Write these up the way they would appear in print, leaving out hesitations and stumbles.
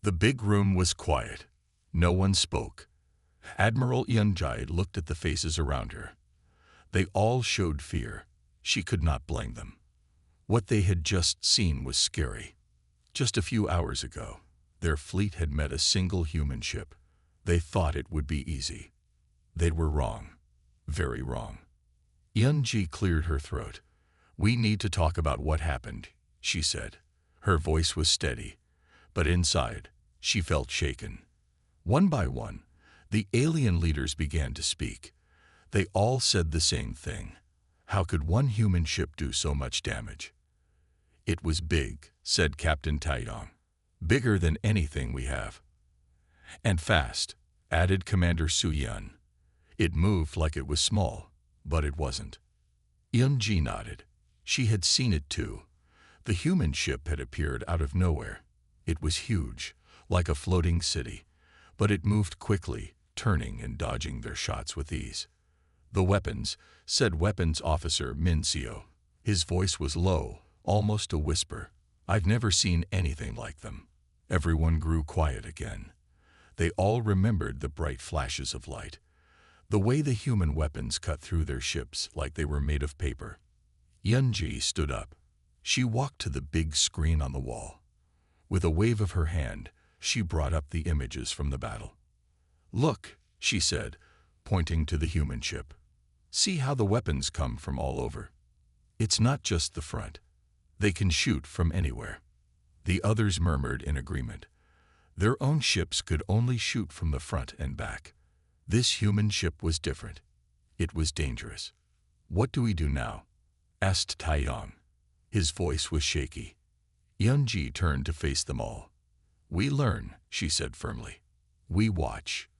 The big room was quiet. No one spoke. Admiral Yunjai looked at the faces around her. They all showed fear. She could not blame them. What they had just seen was scary. Just a few hours ago, their fleet had met a single human ship. They thought it would be easy. They were wrong. Very wrong. Yunji cleared her throat. "We need to talk about what happened," she said. Her voice was steady, but inside, she felt shaken. One by one, the alien leaders began to speak. They all said the same thing. How could one human ship do so much damage? "It was big," said Captain Taidong. "Bigger than anything we have." "And fast," added Commander Su-Yun. "It moved like it was small, but it wasn't." Yun-ji nodded. She had seen it too. The human ship had appeared out of nowhere. It was huge, like a floating city, but it moved quickly, turning and dodging their shots with ease. "The weapons," said Weapons Officer Min Seo. His voice was low, almost a whisper. "I've never seen anything like them." Everyone grew quiet again. They all remembered the bright flashes of light, the way the human weapons cut through their ships like they were made of paper. Yunji stood up. She walked to the big screen on the wall. With a wave of her hand, she brought up the images from the battle. "Look," she said, pointing to the human ship. "See how the weapons come from all over. It's not just the front. They can shoot from anywhere." The others murmured in agreement. Their own ships could only shoot from the front and back. This human ship was different. It was dangerous. "What do we do now?" asked Taiyong. His voice was shaky. Yunji turned to face them all. "We learn," she said firmly. "We watch.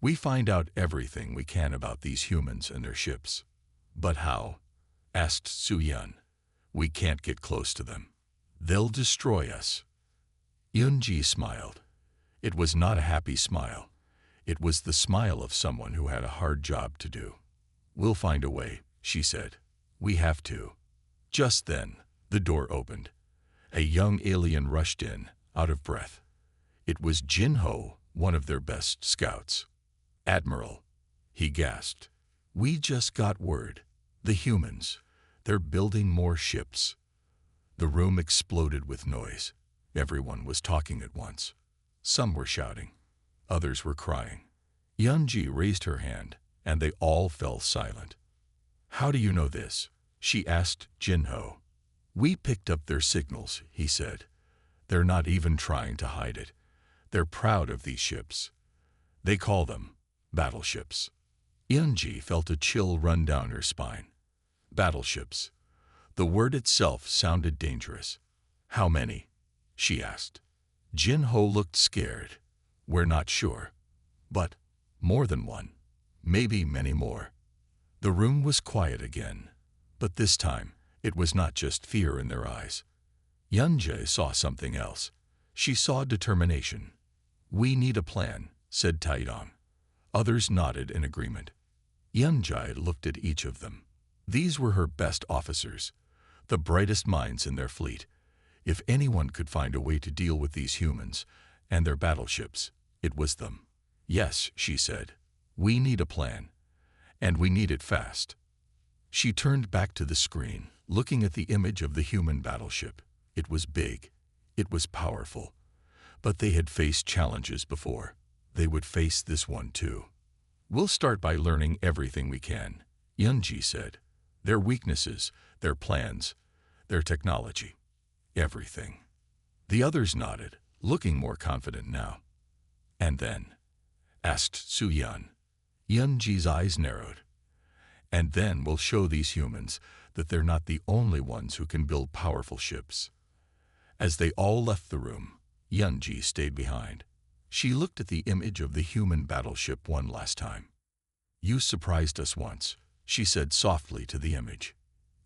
We find out everything we can about these humans and their ships." "But how?" asked Su-Yun. "We can't get close to them. They'll destroy us." Yunji smiled. It was not a happy smile. It was the smile of someone who had a hard job to do. "We'll find a way," she said. "We have to." Just then, the door opened. A young alien rushed in, out of breath. It was Jin-Ho, one of their best scouts. "Admiral," he gasped. "We just got word. The humans, they're building more ships." The room exploded with noise. Everyone was talking at once. Some were shouting. Others were crying. Yunji raised her hand, and they all fell silent. "How do you know this?" she asked Jin-Ho. "We picked up their signals," he said. "They're not even trying to hide it. They're proud of these ships. They call them battleships." Yunji felt a chill run down her spine. Battleships. The word itself sounded dangerous. "How many?" she asked. Jin-Ho looked scared. "We're not sure. But more than one. Maybe many more." The room was quiet again. But this time, it was not just fear in their eyes. Yunji saw something else. She saw determination. "We need a plan," said Taidong. Others nodded in agreement. Yunji looked at each of them. These were her best officers, the brightest minds in their fleet. If anyone could find a way to deal with these humans and their battleships, it was them. "Yes," she said. "We need a plan. And we need it fast." She turned back to the screen, looking at the image of the human battleship. It was big. It was powerful. But they had faced challenges before. They would face this one too. "We'll start by learning everything we can," Yunji said. "Their weaknesses, their plans, their technology. Everything." The others nodded, looking more confident now. "And then?" asked Su-Yun. Yunji's eyes narrowed. "And then we'll show these humans that they're not the only ones who can build powerful ships." As they all left the room, Yunji stayed behind. She looked at the image of the human battleship one last time. "You surprised us once," she said softly to the image.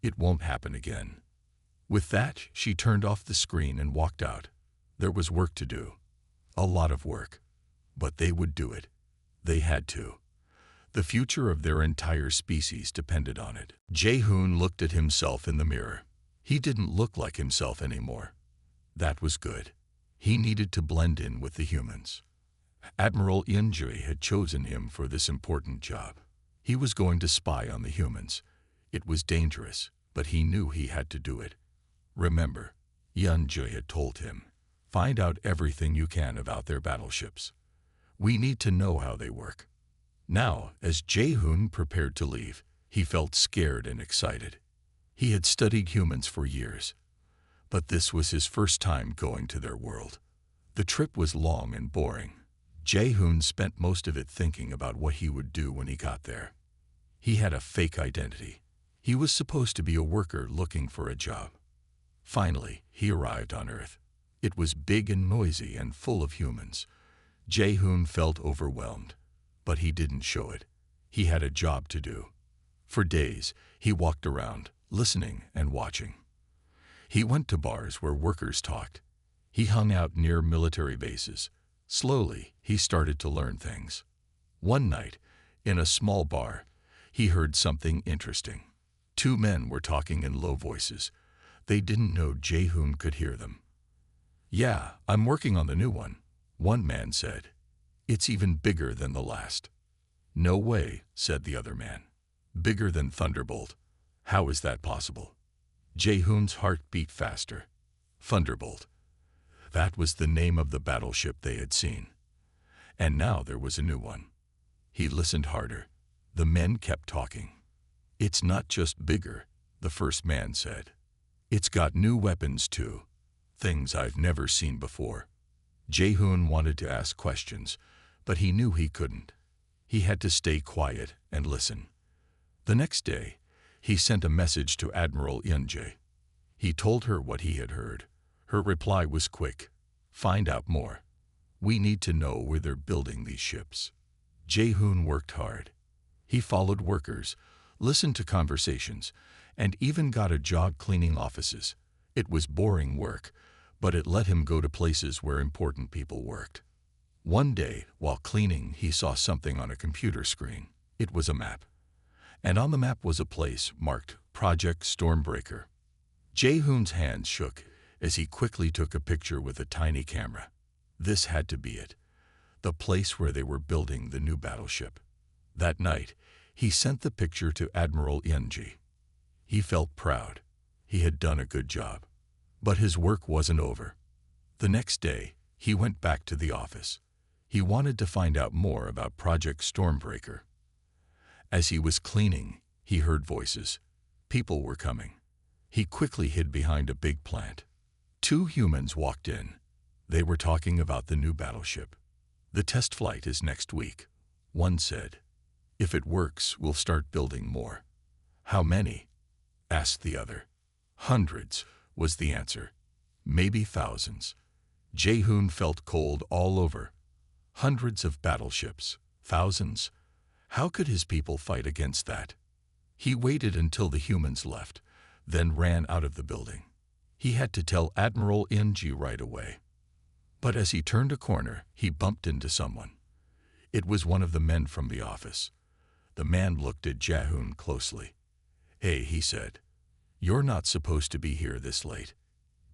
"It won't happen again." With that, she turned off the screen and walked out. There was work to do. A lot of work. But they would do it. They had to. The future of their entire species depended on it. Jae-hoon looked at himself in the mirror. He didn't look like himself anymore. That was good. He needed to blend in with the humans. Admiral Yunji had chosen him for this important job. He was going to spy on the humans. It was dangerous, but he knew he had to do it. Remember, Yunji had told him, "Find out everything you can about their battleships. We need to know how they work." Now, as Jae-hoon prepared to leave, he felt scared and excited. He had studied humans for years, but this was his first time going to their world. The trip was long and boring. Jae-hoon spent most of it thinking about what he would do when he got there. He had a fake identity. He was supposed to be a worker looking for a job. Finally, he arrived on Earth. It was big and noisy and full of humans. Jae-hoon felt overwhelmed, but he didn't show it. He had a job to do. For days, he walked around, listening and watching. He went to bars where workers talked. He hung out near military bases. Slowly, he started to learn things. One night, in a small bar, he heard something interesting. Two men were talking in low voices. They didn't know Jae-hoon could hear them. "Yeah, I'm working on the new one," one man said. "It's even bigger than the last." "No way," said the other man. "Bigger than Thunderbolt. How is that possible?" Jae-hoon's heart beat faster. Thunderbolt. That was the name of the battleship they had seen. And now there was a new one. He listened harder. The men kept talking. "It's not just bigger," the first man said. "It's got new weapons too. Things I've never seen before." Jae-hoon wanted to ask questions, but he knew he couldn't. He had to stay quiet and listen. The next day, he sent a message to Admiral Yunji. He told her what he had heard. Her reply was quick. "Find out more. We need to know where they're building these ships." Jae-hoon worked hard. He followed workers, listened to conversations, and even got a job cleaning offices. It was boring work, but it let him go to places where important people worked. One day, while cleaning, he saw something on a computer screen. It was a map. And on the map was a place marked Project Stormbreaker. Jae-hoon's hands shook as he quickly took a picture with a tiny camera. This had to be it, the place where they were building the new battleship. That night, he sent the picture to Admiral Yunji. He felt proud. He had done a good job. But his work wasn't over. The next day, he went back to the office. He wanted to find out more about Project Stormbreaker. As he was cleaning, he heard voices. People were coming. He quickly hid behind a big plant. Two humans walked in. They were talking about the new battleship. "The test flight is next week," one said. "If it works, we'll start building more." "How many?" asked the other. "Hundreds," was the answer. "Maybe thousands." Jae-hoon felt cold all over. Hundreds of battleships. Thousands. How could his people fight against that? He waited until the humans left, then ran out of the building. He had to tell Admiral Yunji right away. But as he turned a corner, he bumped into someone. It was one of the men from the office. The man looked at Jae-hoon closely. "Hey," he said. "You're not supposed to be here this late."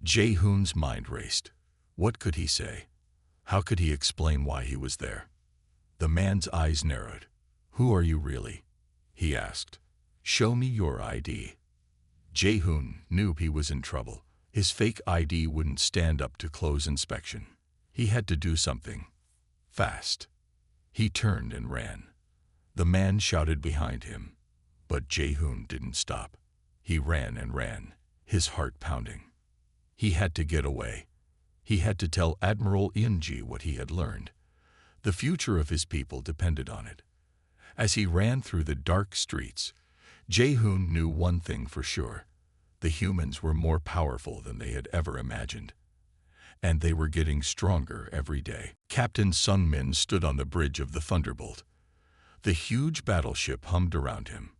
Jae-hoon's mind raced. What could he say? How could he explain why he was there? The man's eyes narrowed. "Who are you really?" he asked. "Show me your ID." Jae-hoon knew he was in trouble. His fake ID wouldn't stand up to close inspection. He had to do something. Fast. He turned and ran. The man shouted behind him. But Jae-hoon didn't stop. He ran and ran, his heart pounding. He had to get away. He had to tell Admiral Yunji what he had learned. The future of his people depended on it. As he ran through the dark streets, Jae-hoon knew one thing for sure. The humans were more powerful than they had ever imagined. And they were getting stronger every day. Captain Sung-min stood on the bridge of the Thunderbolt. The huge battleship hummed around him.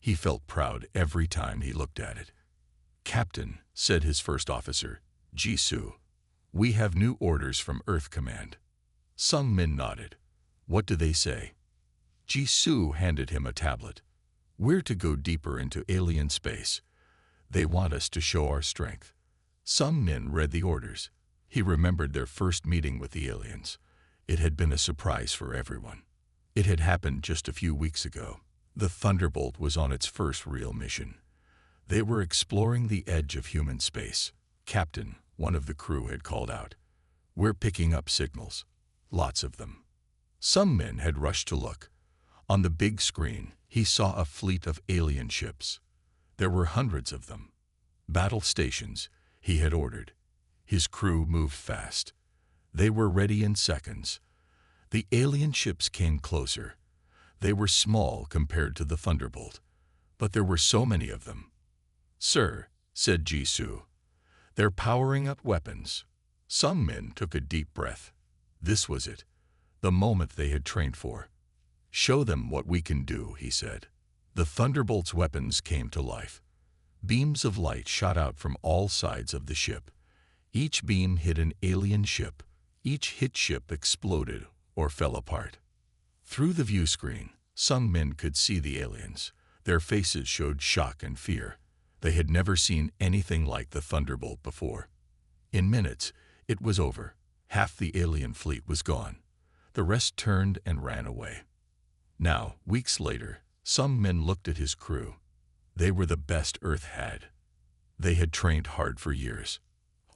He felt proud every time he looked at it. "Captain," said his first officer, "Jisoo, we have new orders from Earth Command." Sung-min nodded. "What do they say?" Jisoo handed him a tablet. "We're to go deeper into alien space. They want us to show our strength." Sung-min read the orders. He remembered their first meeting with the aliens. It had been a surprise for everyone. It had happened just a few weeks ago. The Thunderbolt was on its first real mission. They were exploring the edge of human space. Captain, one of the crew, had called out, "We're picking up signals. Lots of them." Some men had rushed to look. On the big screen, he saw a fleet of alien ships. There were hundreds of them. Battle stations, he had ordered. His crew moved fast. They were ready in seconds. The alien ships came closer. They were small compared to the Thunderbolt, but there were so many of them. "Sir," said Jisoo, "they're powering up weapons." Some men took a deep breath. This was it, the moment they had trained for. "Show them what we can do," he said. The Thunderbolt's weapons came to life. Beams of light shot out from all sides of the ship. Each beam hit an alien ship. Each hit ship exploded or fell apart. Through the view screen, some men could see the aliens. Their faces showed shock and fear. They had never seen anything like the Thunderbolt before. In minutes, it was over. Half the alien fleet was gone. The rest turned and ran away. Now, weeks later, some men looked at his crew. They were the best Earth had. They had trained hard for years.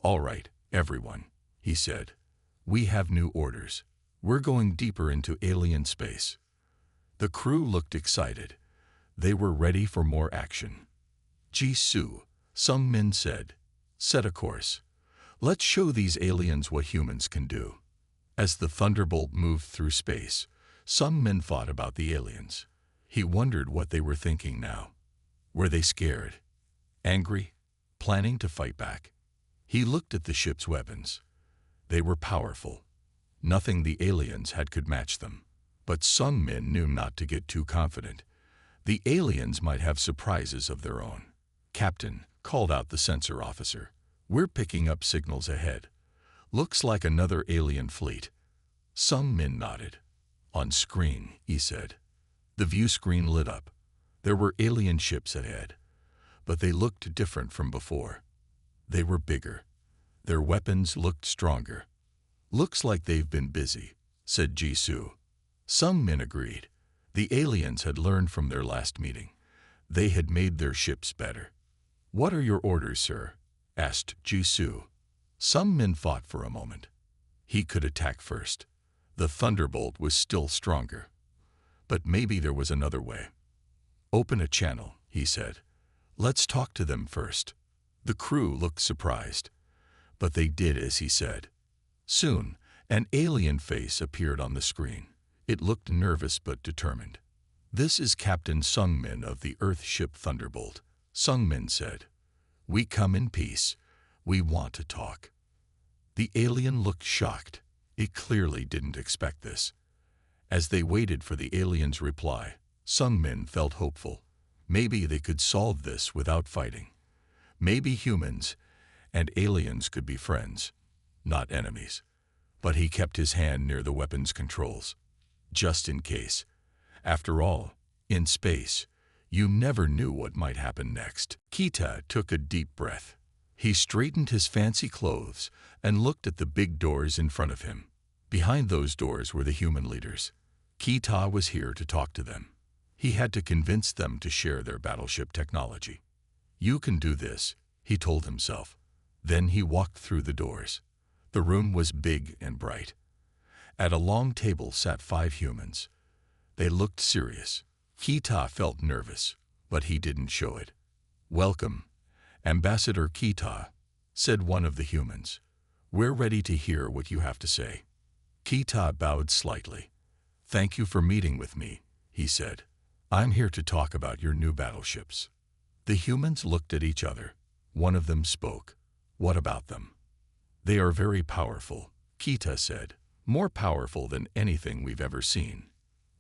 "All right, everyone," he said. "We have new orders. We're going deeper into alien space." The crew looked excited. They were ready for more action. "Jisoo," some men said, "set a course. Let's show these aliens what humans can do." As the Thunderbolt moved through space, some men thought about the aliens. He wondered what they were thinking now. Were they scared? Angry? Planning to fight back? He looked at the ship's weapons. They were powerful. Nothing the aliens had could match them. But some men knew not to get too confident. The aliens might have surprises of their own. "Captain," called out the sensor officer, "we're picking up signals ahead. Looks like another alien fleet." Some men nodded. "On screen," he said. The view screen lit up. There were alien ships ahead, but they looked different from before. They were bigger. Their weapons looked stronger. "Looks like they've been busy," said Jisoo. Some men agreed. The aliens had learned from their last meeting. They had made their ships better. "What are your orders, sir?" asked Jisoo. Some men thought for a moment. He could attack first. The Thunderbolt was still stronger. But maybe there was another way. "Open a channel," he said. "Let's talk to them first." The crew looked surprised, but they did as he said. Soon, an alien face appeared on the screen. It looked nervous but determined. "This is Captain Sungmin of the Earth ship Thunderbolt," Sungmin said. "We come in peace. We want to talk." The alien looked shocked. It clearly didn't expect this. As they waited for the alien's reply, Sungmin felt hopeful. Maybe they could solve this without fighting. Maybe humans and aliens could be friends, not enemies. But he kept his hand near the weapon's controls, just in case. After all, in space, you never knew what might happen next. Kita took a deep breath. He straightened his fancy clothes and looked at the big doors in front of him. Behind those doors were the human leaders. Kita was here to talk to them. He had to convince them to share their battleship technology. "You can do this," he told himself. Then he walked through the doors. The room was big and bright. At a long table sat 5 humans. They looked serious. Kita felt nervous, but he didn't show it. "Welcome, Ambassador Kita," said one of the humans. "We're ready to hear what you have to say." Kita bowed slightly. "Thank you for meeting with me," he said. "I'm here to talk about your new battleships." The humans looked at each other. One of them spoke. "What about them?" "They are very powerful," Kita said. "More powerful than anything we've ever seen.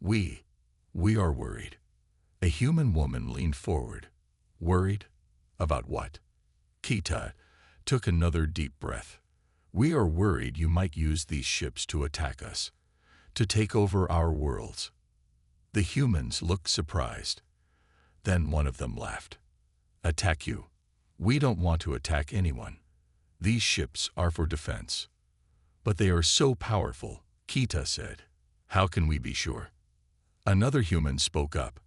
We are worried." A human woman leaned forward. "Worried? About what?" Kita took another deep breath. "We are worried you might use these ships to attack us, to take over our worlds." The humans looked surprised. Then one of them laughed. "Attack you? We don't want to attack anyone. These ships are for defense. But they are so powerful, Kita said. How can we be sure? Another human spoke up.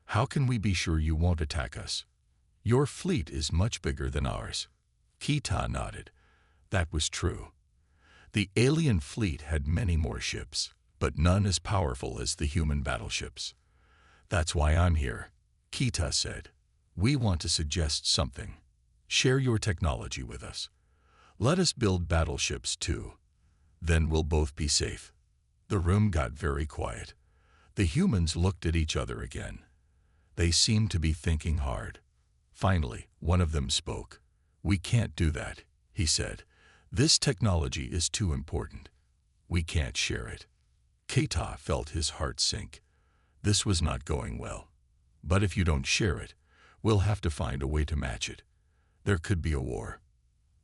How can we be sure you won't attack us? Your fleet is much bigger than ours. Kita nodded. That was true. The alien fleet had many more ships, but none as powerful as the human battleships. That's why I'm here, Kita said. We want to suggest something. Share your technology with us. Let us build battleships too. Then we'll both be safe. The room got very quiet. The humans looked at each other again. They seemed to be thinking hard. Finally, one of them spoke. We can't do that, he said. This technology is too important. We can't share it. Kita felt his heart sink. This was not going well. But if you don't share it, we'll have to find a way to match it. There could be a war.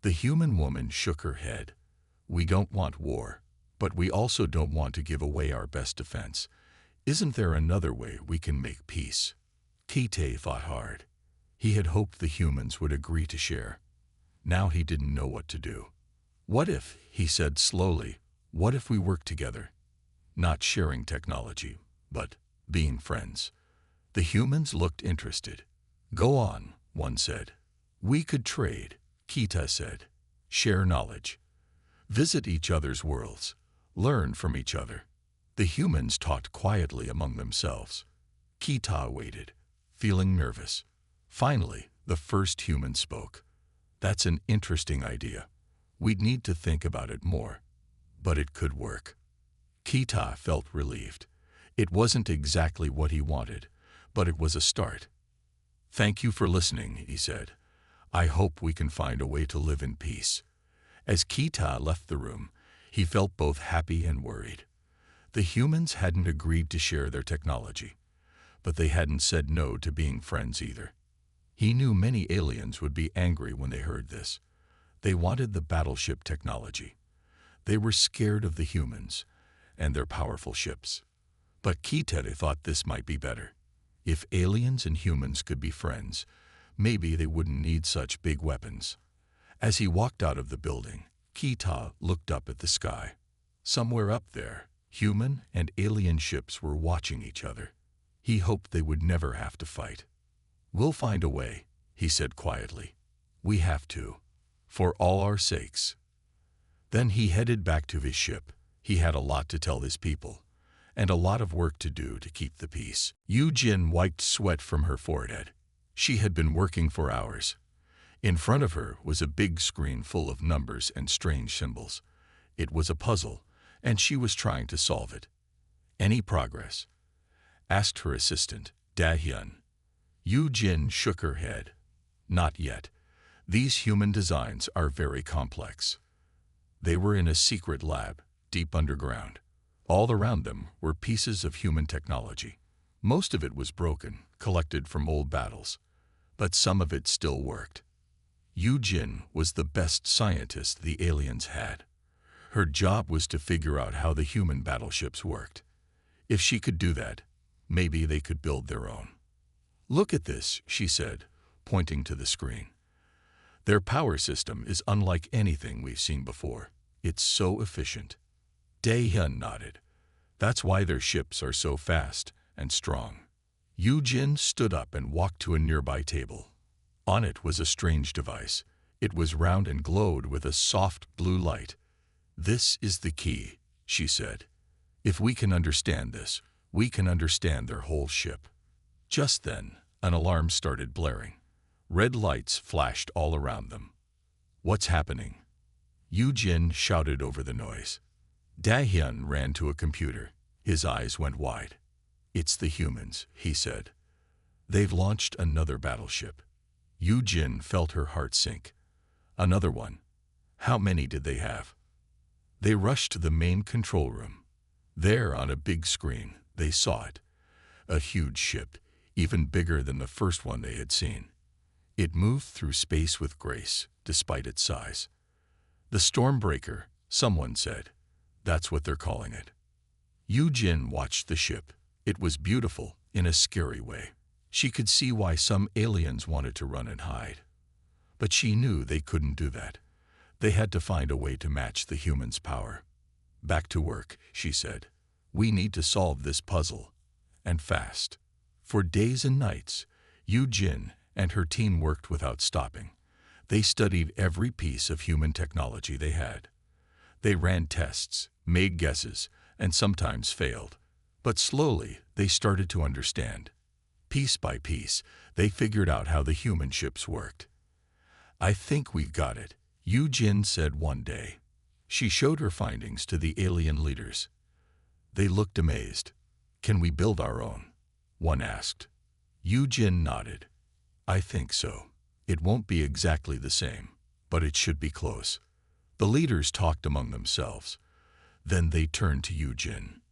The human woman shook her head. We don't want war, but we also don't want to give away our best defense. Isn't there another way we can make peace? Kita fought hard. He had hoped the humans would agree to share. Now he didn't know what to do. What if, he said slowly, what if we work together? Not sharing technology, but being friends. The humans looked interested. Go on, one said. We could trade, Kita said. Share knowledge. Visit each other's worlds. Learn from each other. The humans talked quietly among themselves. Kita waited, feeling nervous. Finally, the first human spoke. That's an interesting idea. We'd need to think about it more. But it could work. Kita felt relieved. It wasn't exactly what he wanted, but it was a start. Thank you for listening, he said. I hope we can find a way to live in peace. As Kita left the room, he felt both happy and worried. The humans hadn't agreed to share their technology, but they hadn't said no to being friends either. He knew many aliens would be angry when they heard this. They wanted the battleship technology. They were scared of the humans and their powerful ships. But Kita thought this might be better. If aliens and humans could be friends, maybe they wouldn't need such big weapons. As he walked out of the building, Kita looked up at the sky. Somewhere up there, human and alien ships were watching each other. He hoped they would never have to fight. We'll find a way, he said quietly. We have to. For all our sakes. Then he headed back to his ship. He had a lot to tell his people, and a lot of work to do to keep the peace. Yu-Jin wiped sweat from her forehead. She had been working for hours. In front of her was a big screen full of numbers and strange symbols. It was a puzzle, and she was trying to solve it. Any progress? Asked her assistant, Da-hyun. Yu-Jin shook her head. Not yet. These human designs are very complex. They were in a secret lab, deep underground. All around them were pieces of human technology. Most of it was broken, collected from old battles, but some of it still worked. Yu-Jin was the best scientist the aliens had. Her job was to figure out how the human battleships worked. If she could do that, maybe they could build their own. Look at this, she said, pointing to the screen. Their power system is unlike anything we've seen before. It's so efficient. Da-hyun nodded. That's why their ships are so fast and strong. Yu-Jin stood up and walked to a nearby table. On it was a strange device. It was round and glowed with a soft blue light. This is the key, she said. If we can understand this, we can understand their whole ship. Just then, an alarm started blaring. Red lights flashed all around them. What's happening? Yu-Jin shouted over the noise. Da-hyun ran to a computer. His eyes went wide. It's the humans, he said. They've launched another battleship. Yu-Jin felt her heart sink. Another one. How many did they have? They rushed to the main control room. There, on a big screen, they saw it. A huge ship, even bigger than the first one they had seen. It moved through space with grace, despite its size. The Stormbreaker, someone said. That's what they're calling it. Yu-Jin watched the ship. It was beautiful, in a scary way. She could see why some aliens wanted to run and hide. But she knew they couldn't do that. They had to find a way to match the humans' power. "Back to work," she said. "We need to solve this puzzle, and fast." For days and nights, Yu-Jin and her team worked without stopping. They studied every piece of human technology they had. They ran tests, made guesses, and sometimes failed. But slowly, they started to understand. Piece by piece, they figured out how the human ships worked. "I think we've got it," Yu-Jin said one day. She showed her findings to the alien leaders. They looked amazed. "Can we build our own?" one asked. Yu-Jin nodded. "I think so. It won't be exactly the same, but it should be close." The leaders talked among themselves. Then they turned to Yu-Jin.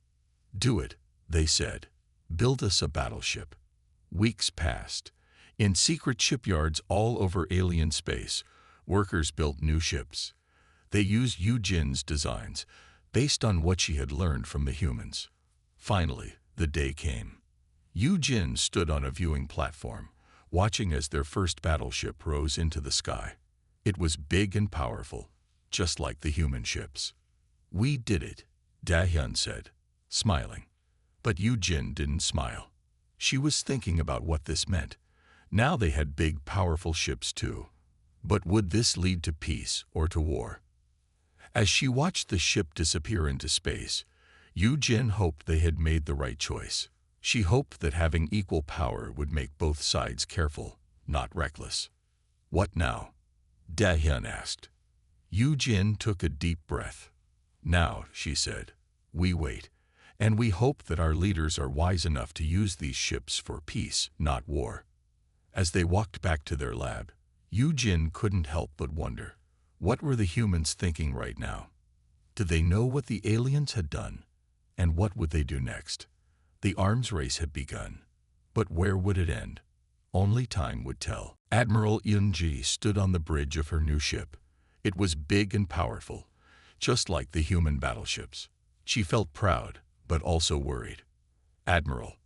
"Do it," they said. "Build us a battleship." Weeks passed. In secret shipyards all over alien space, workers built new ships. They used Yu-Jin's designs, based on what she had learned from the humans. Finally, the day came. Yu-Jin stood on a viewing platform, watching as their first battleship rose into the sky. It was big and powerful, just like the human ships. "We did it," Da-hyun said, smiling. But Yu-Jin didn't smile. She was thinking about what this meant. Now they had big, powerful ships too. But would this lead to peace or to war? As she watched the ship disappear into space, Yu-Jin hoped they had made the right choice. She hoped that having equal power would make both sides careful, not reckless. "What now?" Da-hyun asked. Yu-Jin took a deep breath. "Now," she said, "we wait, and we hope that our leaders are wise enough to use these ships for peace, not war." As they walked back to their lab, Yu-Jin couldn't help but wonder, what were the humans thinking right now? Did they know what the aliens had done? And what would they do next? The arms race had begun. But where would it end? Only time would tell. Admiral Eun-ji stood on the bridge of her new ship. It was big and powerful, just like the human battleships. She felt proud, but also worried. "Admiral,"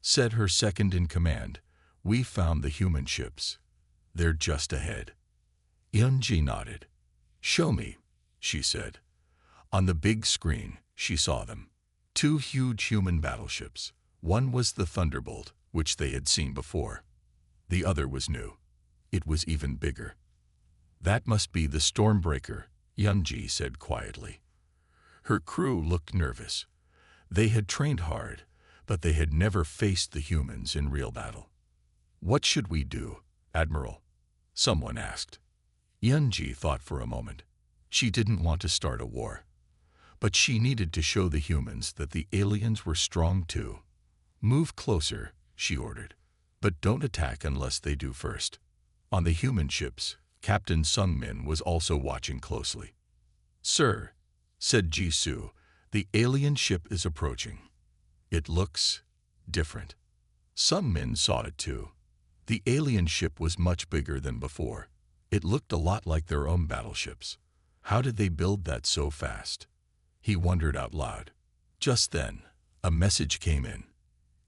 said her second-in-command, "we found the human ships. They're just ahead." Eun-ji nodded. "Show me," she said. On the big screen, she saw them. Two huge human battleships. One was the Thunderbolt, which they had seen before. The other was new. It was even bigger. "That must be the Stormbreaker," Eun-ji said quietly. Her crew looked nervous. They had trained hard, but they had never faced the humans in real battle. "What should we do, Admiral?" someone asked. Eun-ji thought for a moment. She didn't want to start a war. But she needed to show the humans that the aliens were strong too. "Move closer," she ordered. "But don't attack unless they do first." On the human ships, Captain Sung-min was also watching closely. "Sir," said Ji-soo, "the alien ship is approaching. It looks different." Sung-min saw it too. The alien ship was much bigger than before. It looked a lot like their own battleships. How did they build that so fast? He wondered out loud. Just then, a message came in.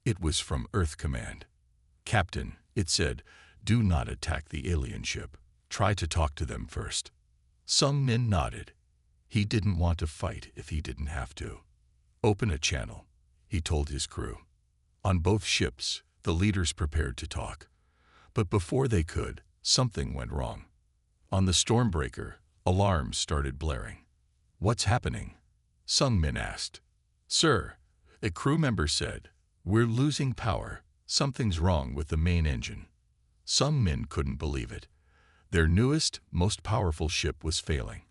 It was from Earth Command. "Captain," it said, "do not attack the alien ship. Try to talk to them first." Sung-min nodded. He didn't want to fight if he didn't have to. "Open a channel," he told his crew. On both ships, the leaders prepared to talk. But before they could, something went wrong. On the Stormbreaker, alarms started blaring. "What's happening?" Sung-min asked. "Sir," a crew member said, "we're losing power. Something's wrong with the main engine." Sung-min couldn't believe it. Their newest, most powerful ship was failing,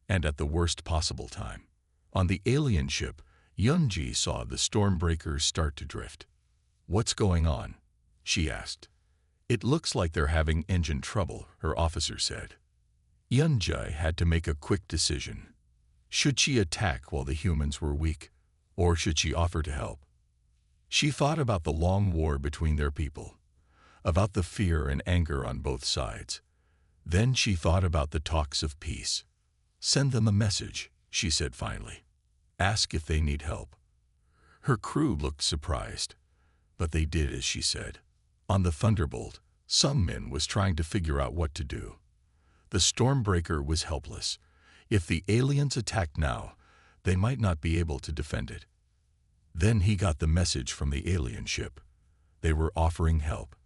and at the worst possible time. On the alien ship, Eun-ji saw the Stormbreakers start to drift. "What's going on?" she asked. "It looks like they're having engine trouble," her officer said. Eun-ji had to make a quick decision. Should she attack while the humans were weak, or should she offer to help? She thought about the long war between their people, about the fear and anger on both sides. Then she thought about the talks of peace. "Send them a message," she said finally. "Ask if they need help." Her crew looked surprised, but they did as she said. On the Thunderbolt, Sung-min was trying to figure out what to do. The Stormbreaker was helpless. If the aliens attacked now, they might not be able to defend it. Then he got the message from the alien ship. They were offering help.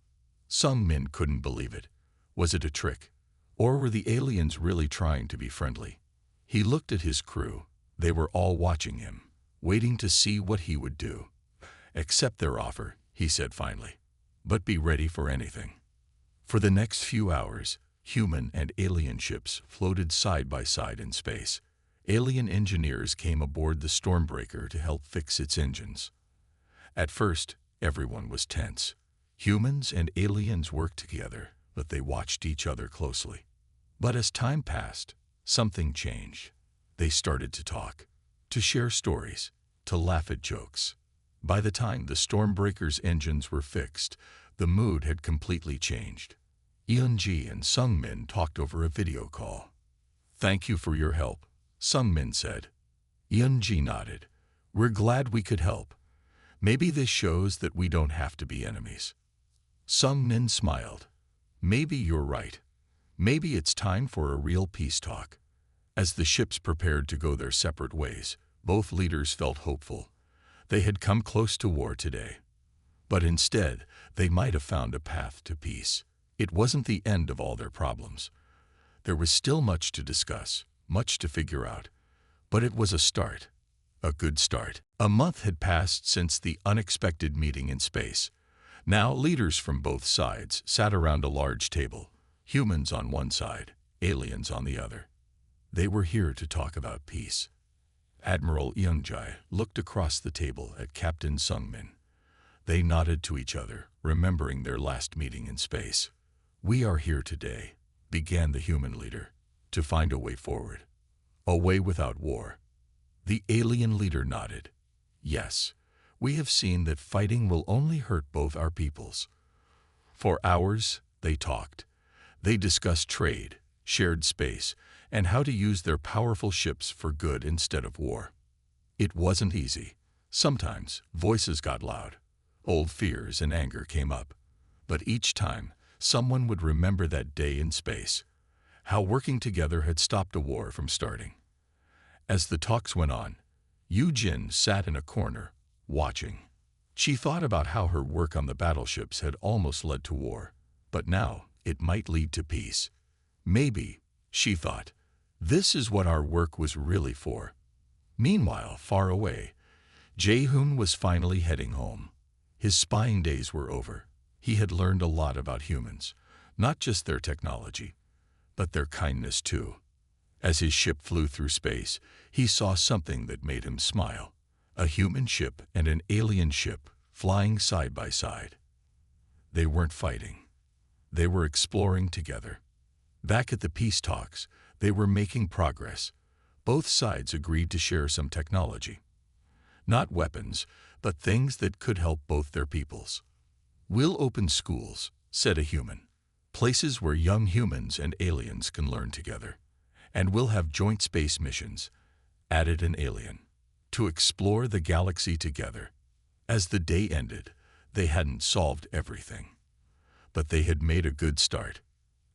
Sung Min couldn't believe it. Was it a trick? Or were the aliens really trying to be friendly? He looked at his crew. They were all watching him, waiting to see what he would do. "Accept their offer," he said finally, "but be ready for anything." For the next few hours, human and alien ships floated side by side in space. Alien engineers came aboard the Stormbreaker to help fix its engines. At first, everyone was tense. Humans and aliens worked together, but they watched each other closely. But as time passed, something changed. They started to talk, to share stories, to laugh at jokes. By the time the Stormbreaker's engines were fixed, the mood had completely changed. Eun-ji and Sung Min talked over a video call. "Thank you for your help," Sung Min said. Eun-ji nodded. "We're glad we could help. Maybe this shows that we don't have to be enemies." Sung Min smiled. "Maybe you're right. Maybe it's time for a real peace talk." As the ships prepared to go their separate ways, both leaders felt hopeful. They had come close to war today. But instead, they might have found a path to peace. It wasn't the end of all their problems. There was still much to discuss, much to figure out. But it was a start. A good start. A month had passed since the unexpected meeting in space. Now leaders from both sides sat around a large table, humans on one side, aliens on the other. They were here to talk about peace. Admiral Eun-ji looked across the table at Captain Sung Min. They nodded to each other, remembering their last meeting in space. "We are here today," began the human leader, "to find a way forward. A way without war." The alien leader nodded. "Yes, we have seen that fighting will only hurt both our peoples." For hours, they talked. They discussed trade, shared space, and how to use their powerful ships for good instead of war. It wasn't easy. Sometimes voices got loud. Old fears and anger came up. But each time, someone would remember that day in space, how working together had stopped a war from starting. As the talks went on, Yoo-jin sat in a corner, watching. She thought about how her work on the battleships had almost led to war, but now it might lead to peace. Maybe, she thought, this is what our work was really for. Meanwhile, far away, Jae-hoon was finally heading home. His spying days were over. He had learned a lot about humans, not just their technology, but their kindness too. As his ship flew through space, he saw something that made him smile. A human ship and an alien ship flying side by side. They weren't fighting. They were exploring together. Back at the peace talks, they were making progress. Both sides agreed to share some technology. Not weapons, but things that could help both their peoples. "We'll open schools," said a human. "Places where young humans and aliens can learn together. And we'll have joint space missions," added an alien, "to explore the galaxy together." As the day ended, they hadn't solved everything. But they had made a good start.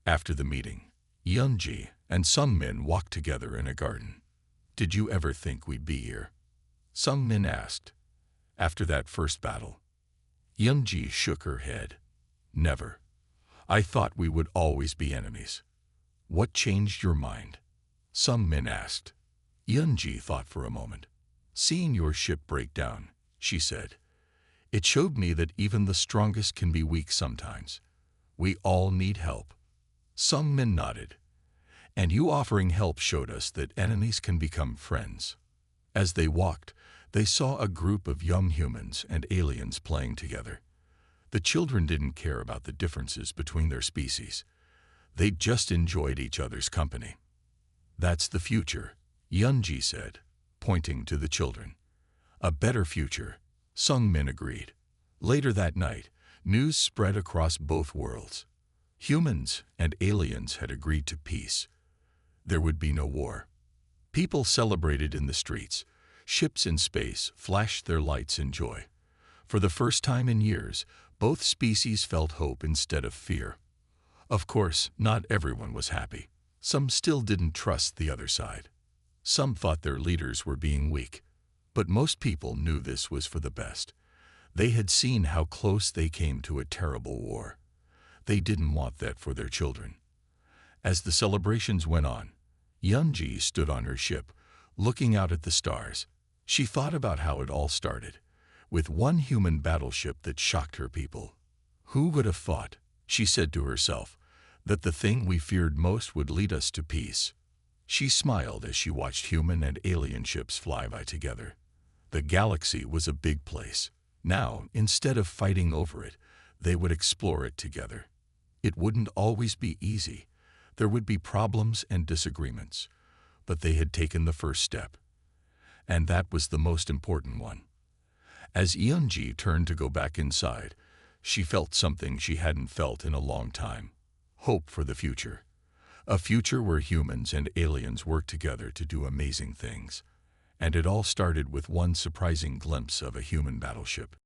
After the meeting, Eun-ji and Sung Min walked together in a garden. "Did you ever think we'd be here?" Sung Min asked. "After that first battle?" Eun-ji shook her head. "Never. I thought we would always be enemies." "What changed your mind?" Sung Min asked. Eun-ji thought for a moment. "Seeing your ship break down," she said. "It showed me that even the strongest can be weak sometimes. We all need help." Sung Min nodded. "And you offering help showed us that enemies can become friends." As they walked, they saw a group of young humans and aliens playing together. The children didn't care about the differences between their species. They just enjoyed each other's company. "That's the future," Eun-ji said, pointing to the children. "A better future," Sung Min agreed. Later that night, news spread across both worlds. Humans and aliens had agreed to peace. There would be no war. People celebrated in the streets. Ships in space flashed their lights in joy. For the first time in years, both species felt hope instead of fear. Of course, not everyone was happy. Some still didn't trust the other side. Some thought their leaders were being weak. But most people knew this was for the best. They had seen how close they came to a terrible war. They didn't want that for their children. As the celebrations went on, Yunji stood on her ship, looking out at the stars. She thought about how it all started, with one human battleship that shocked her people. Who would have thought, she said to herself, that the thing we feared most would lead us to peace? She smiled as she watched human and alien ships fly by together. The galaxy was a big place. Now, instead of fighting over it, they would explore it together. It wouldn't always be easy. There would be problems and disagreements, but they had taken the first step. And that was the most important one. As Eunji turned to go back inside, she felt something she hadn't felt in a long time. Hope for the future. A future where humans and aliens work together to do amazing things. And it all started with one surprising glimpse of a human battleship.